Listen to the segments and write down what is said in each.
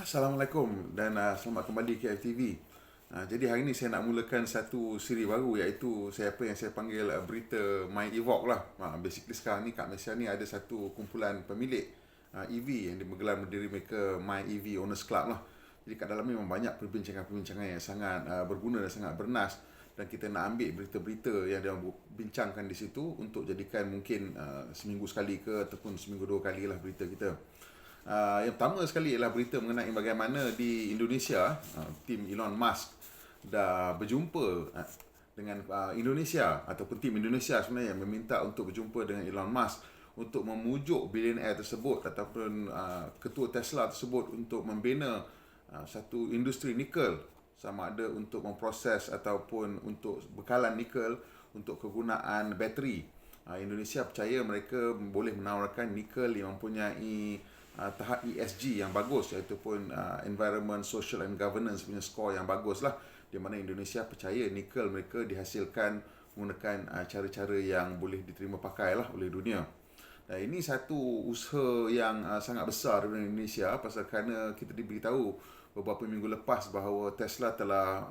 Assalamualaikum dan selamat kembali ke FTV. Jadi hari ini saya nak mulakan satu siri baru, iaitu apa yang saya panggil berita My Evoque lah. Basically sekarang ni kat Malaysia ni ada satu kumpulan pemilik EV yang bergelar diri mereka My EV Owners Club lah. Jadi kat dalam ni memang banyak perbincangan-perbincangan yang sangat berguna dan sangat bernas, dan kita nak ambil berita-berita yang dia bincangkan di situ untuk jadikan mungkin seminggu sekali ke ataupun seminggu dua kali lah berita kita. Yang pertama sekali ialah berita mengenai bagaimana di Indonesia, tim Elon Musk dah berjumpa dengan Indonesia, ataupun tim Indonesia sebenarnya meminta untuk berjumpa dengan Elon Musk untuk memujuk bilioner tersebut ataupun ketua Tesla tersebut untuk membina satu industri nikel, sama ada untuk memproses ataupun untuk bekalan nikel untuk kegunaan bateri. Indonesia percaya mereka boleh menawarkan nikel yang mempunyai tahap ESG yang bagus, iaitu pun Environment, Social and Governance punya skor yang bagus lah, di mana Indonesia percaya nikel mereka dihasilkan menggunakan cara-cara yang boleh diterima pakai lah oleh dunia. Dan ini satu usaha yang sangat besar di Indonesia, pasal kerana kita diberitahu beberapa minggu lepas bahawa Tesla telah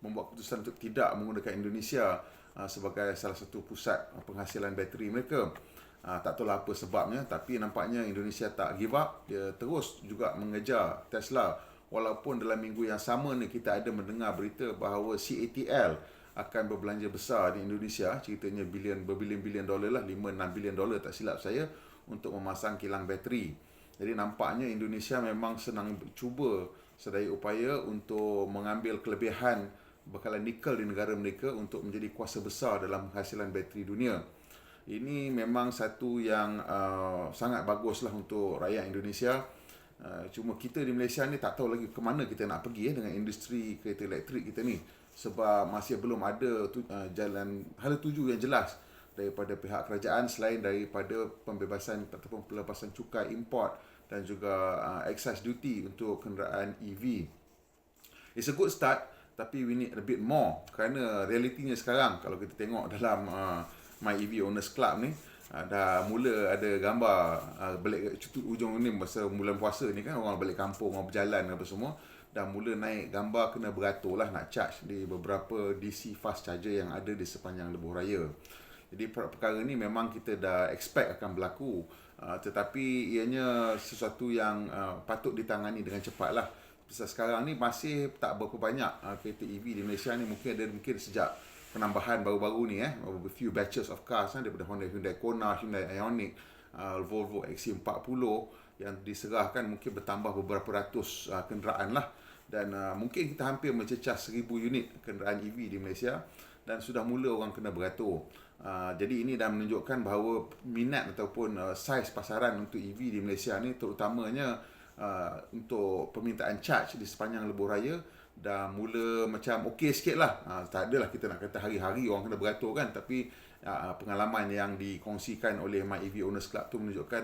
membuat keputusan untuk tidak menggunakan Indonesia sebagai salah satu pusat penghasilan bateri mereka. Tak tahu apa sebabnya, tapi nampaknya Indonesia tak give up. Dia terus juga mengejar Tesla, walaupun dalam minggu yang sama ni kita ada mendengar berita bahawa CATL akan berbelanja besar di Indonesia, ceritanya berbilion-bilion dolar lah, 5-6 bilion dolar tak silap saya, untuk memasang kilang bateri. Jadi nampaknya Indonesia memang senang cuba sedaya upaya untuk mengambil kelebihan bekalan nikel di negara mereka untuk menjadi kuasa besar dalam penghasilan bateri dunia. Ini memang satu yang sangat baguslah untuk rakyat Indonesia. Cuma kita di Malaysia ni tak tahu lagi ke mana kita nak pergi dengan industri kereta elektrik kita ni, sebab masih belum ada jalan hala tuju yang jelas daripada pihak kerajaan, selain daripada pembebasan ataupun pelepasan cukai import dan juga excise duty untuk kenderaan EV. It's a good start, tapi we need a bit more, kerana realitinya sekarang kalau kita tengok dalam My EV Owners Club ni, dah mula ada gambar balik ujung ni, masa bulan puasa ni kan, orang balik kampung, orang berjalan apa semua, dah mula naik gambar kena beratur lah nak charge di beberapa DC fast charger yang ada di sepanjang lebuh raya. Jadi perkara ni memang kita dah expect akan berlaku, tetapi ianya sesuatu yang patut ditangani dengan cepat lah. Sebab sekarang ni masih tak berapa banyak kereta EV di Malaysia ni. Mungkin sejak penambahan baru-baru ni, a few batches of cars daripada Hyundai Kona, Hyundai Ioniq, Volvo XC40 yang diserahkan, mungkin bertambah beberapa ratus kenderaan lah, dan mungkin kita hampir mencecah 1000 unit kenderaan EV di Malaysia, dan sudah mula orang kena beratur. Jadi ini dah menunjukkan bahawa minat ataupun saiz pasaran untuk EV di Malaysia ni, terutamanya untuk permintaan charge di sepanjang lebuh raya, dah mula macam okey sikit lah. Tak adalah kita nak kata hari-hari orang kena beratur kan, tapi pengalaman yang dikongsikan oleh My EV Owners Club tu menunjukkan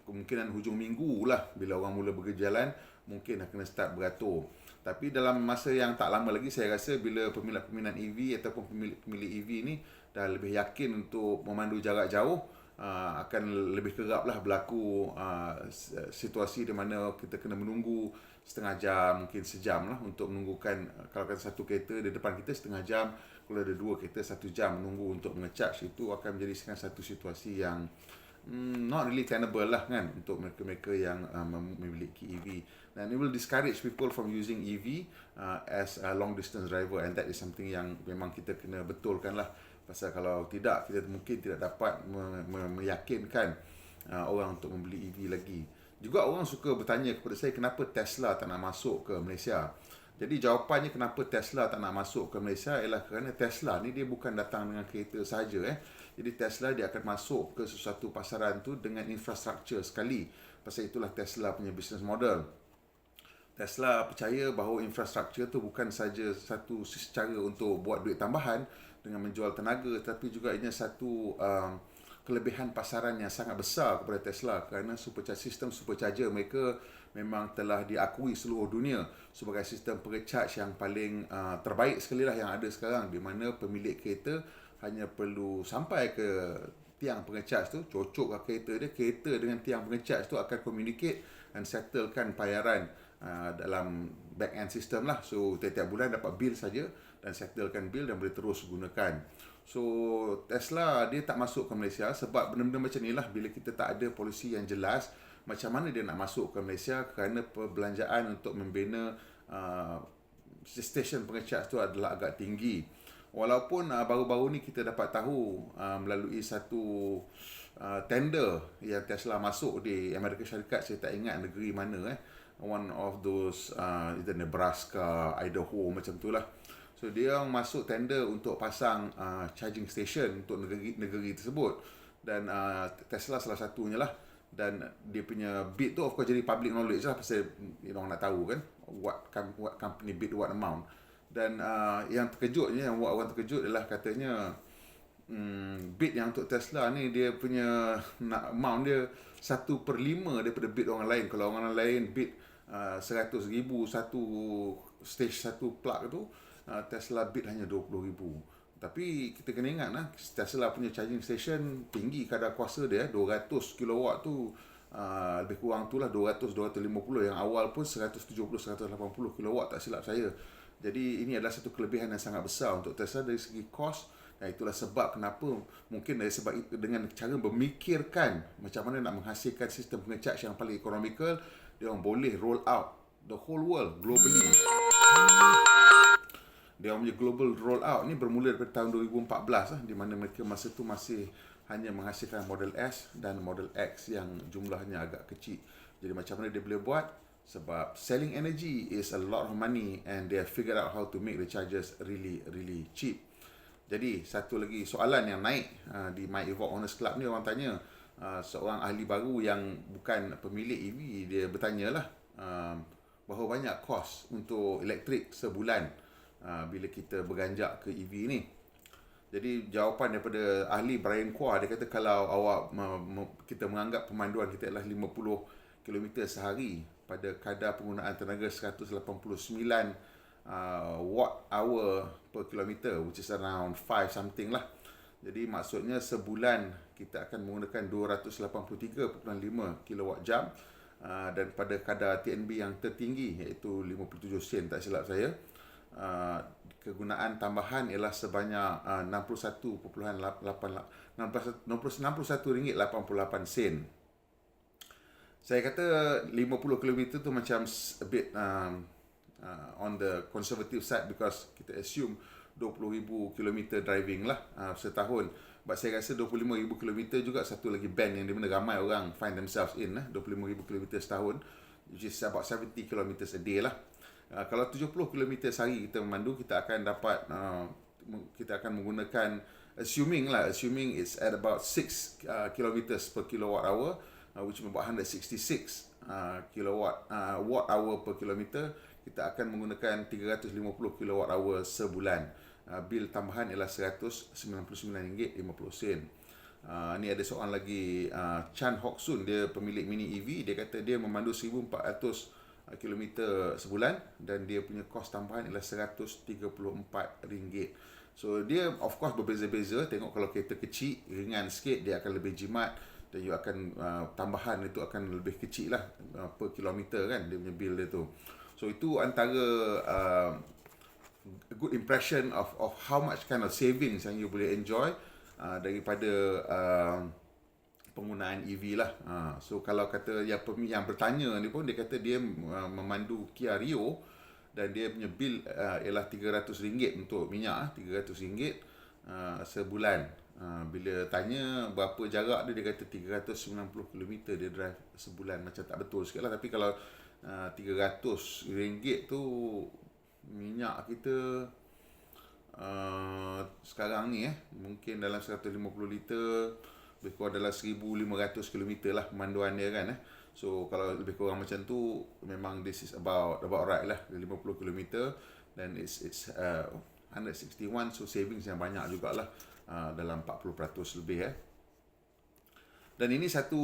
kemungkinan hujung minggu lah, bila orang mula berjalan, mungkin dah kena start beratur. Tapi dalam masa yang tak lama lagi, saya rasa bila peminat-peminat EV ataupun pemilik EV ni dah lebih yakin untuk memandu jarak jauh, akan lebih kerap lah berlaku situasi di mana kita kena menunggu setengah jam, mungkin sejam lah, untuk menunggukan, kalau kata satu kereta di depan kita setengah jam, kalau ada dua kereta 1 jam menunggu untuk mengecharge. Itu akan menjadi satu situasi yang not really tenable lah kan, untuk mereka-mereka yang memiliki EV. Dan it will discourage people from using EV as a long distance driver, and that is something yang memang kita kena betulkan lah. Pasal kalau tidak, kita mungkin tidak dapat meyakinkan orang untuk membeli EV lagi. Juga orang suka bertanya kepada saya, kenapa Tesla tak nak masuk ke Malaysia? Jadi jawapannya kenapa Tesla tak nak masuk ke Malaysia ialah kerana Tesla ni dia bukan datang dengan kereta sahaja. Jadi Tesla dia akan masuk ke sesuatu pasaran tu dengan infrastruktur sekali. Pasal itulah Tesla punya business model. Tesla percaya bahawa infrastruktur tu bukan saja satu cara untuk buat duit tambahan dengan menjual tenaga, tapi juga ini satu kelebihan pasaran yang sangat besar kepada Tesla, kerana sistem supercharger mereka memang telah diakui seluruh dunia sebagai sistem pengecharge yang paling terbaik sekali lah yang ada sekarang, di mana pemilik kereta hanya perlu sampai ke tiang pengecas tu, cocoklah kereta dia, kereta dengan tiang pengecas tu akan communicate dan settlekan bayaran dalam back end system lah. So tiap-tiap bulan dapat bil saja dan settlekan bil dan boleh terus gunakan. So Tesla dia tak masuk ke Malaysia sebab benda-benda macam ni lah, bila kita tak ada polisi yang jelas macam mana dia nak masuk ke Malaysia, kerana perbelanjaan untuk membina stesen pengecas tu adalah agak tinggi. Walaupun baru-baru ni kita dapat tahu melalui satu tender yang Tesla masuk di Amerika Syarikat, saya tak ingat negeri mana, one of those either Nebraska, Idaho macam tu lah. So dia masuk tender untuk pasang charging station untuk negeri tersebut, dan Tesla salah satunya lah. Dan dia punya bid tu of course jadi public knowledge lah, pasal orang nak tahu kan what company bid what amount. Dan yang terkejutnya, yang buat orang terkejut adalah katanya bid yang untuk Tesla ni, dia punya amount dia 1/5 daripada bid orang lain. Kalau orang lain bid 100,000 satu stage, satu plug tu, Tesla bid hanya 20,000. Tapi kita kena ingat lah, Tesla punya charging station tinggi kadar kuasa dia, 200 kilowatt tu lebih kurang tu lah, 200-250. Yang awal pun 170-180 kilowatt tak silap saya. Jadi ini adalah satu kelebihan yang sangat besar untuk Tesla dari segi kos. Dan itulah sebab kenapa mungkin dari sebab itu, dengan cara memikirkan macam mana nak menghasilkan sistem pengecas yang paling ekonomikal, dia orang boleh roll out the whole world globally. Dia punya global roll out ni bermula daripada tahun 2014 lah, di mana mereka masa tu masih hanya menghasilkan Model S dan Model X yang jumlahnya agak kecil. Jadi macam mana dia boleh buat? Sebab selling energy is a lot of money and they have figured out how to make the chargers really cheap. Jadi satu lagi soalan yang naik di My Evoque Owners Club ni, orang tanya, seorang ahli baru yang bukan pemilik EV, dia bertanya lah berapa banyak kos untuk elektrik sebulan bila kita beranjak ke EV ni. Jadi jawapan daripada ahli Brian Kwa, dia kata kalau awak kita menganggap pemanduan kita adalah 50 km sehari pada kadar penggunaan tenaga 189 watt hour per kilometer, which is around 5 something lah. Jadi maksudnya sebulan kita akan menggunakan 283.5 kilowatt jam, dan pada kadar TNB yang tertinggi iaitu 57 sen tak silap saya, kegunaan tambahan ialah sebanyak RM61.88. Saya kata 50 km tu macam a bit on the conservative side, because kita assume 20,000 km driving lah setahun. But saya rasa 25,000 km juga satu lagi band yang di mana ramai orang find themselves in 25,000 km setahun, which is about 70 km a day lah. Kalau 70 km sehari kita memandu, kita akan dapat kita akan menggunakan, assuming it's at about 6 km per kilowatt hour, which is about 166 watt hour per kilometer. Kita akan menggunakan 350 kilowatt hour sebulan. Bil tambahan ialah RM199.50. Ni ada seorang lagi, Chan Hock Soon, dia pemilik Mini EV. Dia kata dia memandu 1,400 km sebulan dan dia punya kos tambahan ialah RM134. So dia of course berbeza-beza. Tengok kalau kereta kecil, ringan sikit, dia akan lebih jimat, dan you akan tambahan itu akan lebih kecil lah per kilometer kan, dia punya bil dia tu. So itu antara good impression of how much kind of savings yang you boleh enjoy daripada penggunaan EV lah. So kalau kata yang bertanya ni pun, dia kata dia memandu Kia Rio dan dia punya bil ialah RM300 untuk minyak, RM300 sebulan. Bila tanya berapa jarak dia kata 390 km dia drive sebulan. Macam tak betul sikit lah. Tapi kalau RM300 tu minyak kita sekarang ni mungkin dalam 150 liter lebih kurang dalam 1,500 km lah pemanduan dia kan. So kalau lebih kurang macam tu, memang this is about right lah, 50 km, dan it's 161, so savings yang banyak jugalah, dalam 40% lebih Dan ini satu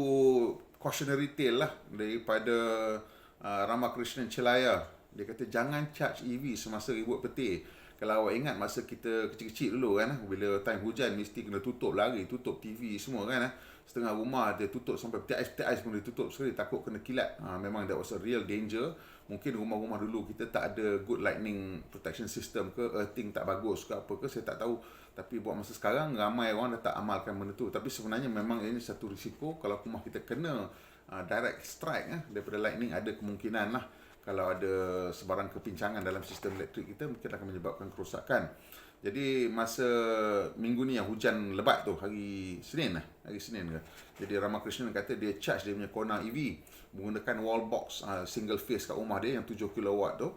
cautionary tale lah daripada Ramakrishnan Chelaya. Dia kata jangan charge EV semasa ribut petir. Kalau awak ingat masa kita kecil-kecil dulu kan, bila time hujan mesti kena tutup lari, tutup TV semua kan. setengah rumah dia tutup sampai peti ais pun dia tutup sekali, takut kena kilat. Memang that was a real danger. Mungkin rumah-rumah dulu kita tak ada good lightning protection system ke, earthing tak bagus ke apa ke, saya tak tahu. Tapi buat masa sekarang ramai orang dah tak amalkan benda tu. Tapi sebenarnya memang ini satu risiko kalau rumah kita kena direct strike daripada lightning, ada kemungkinan lah kalau ada sebarang kepincangan dalam sistem elektrik kita mungkin akan menyebabkan kerosakan. Jadi masa minggu ni yang hujan lebat tu, hari Senin ke. Jadi Ramakrishnan kata dia charge dia punya Kona EV menggunakan wall box single phase kat rumah dia yang 7 kilowatt tu.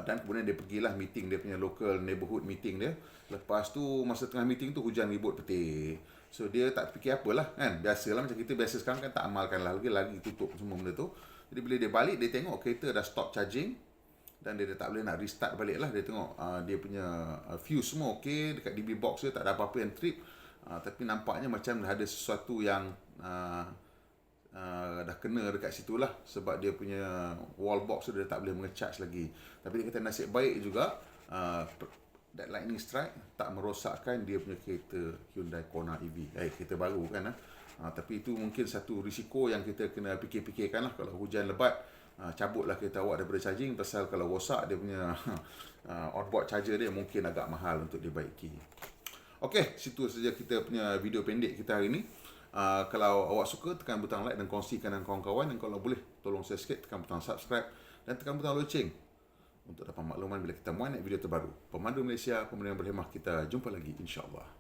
Dan kemudian dia pergilah meeting dia punya local neighborhood meeting dia. Lepas tu masa tengah meeting tu hujan ribut petir. So dia tak fikir apalah kan. Biasalah macam kita biasa sekarang kan tak amalkan lah, lagi tutup semua benda tu. Jadi bila dia balik dia tengok kereta dah stop charging dan dia dah tak boleh nak restart balik lah. Dia tengok dia punya fuse semua okey, dekat DB box dia tak ada apa-apa yang trip. Tapi nampaknya macam dah ada sesuatu yang dah kena dekat situ lah, sebab dia punya wall box tu dia tak boleh mengecharge lagi. Tapi dia kata nasib baik juga that lightning strike tak merosakkan dia punya kereta Hyundai Kona EV. Kereta baru kan. Tapi itu mungkin satu risiko yang kita kena fikir-fikirkan lah. Kalau hujan lebat, cabutlah kereta awak daripada charging, pasal kalau rosak dia punya onboard charger dia mungkin agak mahal untuk dibaiki. Okey, situ saja kita punya video pendek kita hari ni. Kalau awak suka, tekan butang like dan kongsikan dengan kawan-kawan. Dan kalau boleh, tolong saya sikit tekan butang subscribe dan tekan butang loceng untuk dapat makluman bila kita muat video terbaru. Pemandu Malaysia, pemandu yang berhemah, kita jumpa lagi insya-Allah.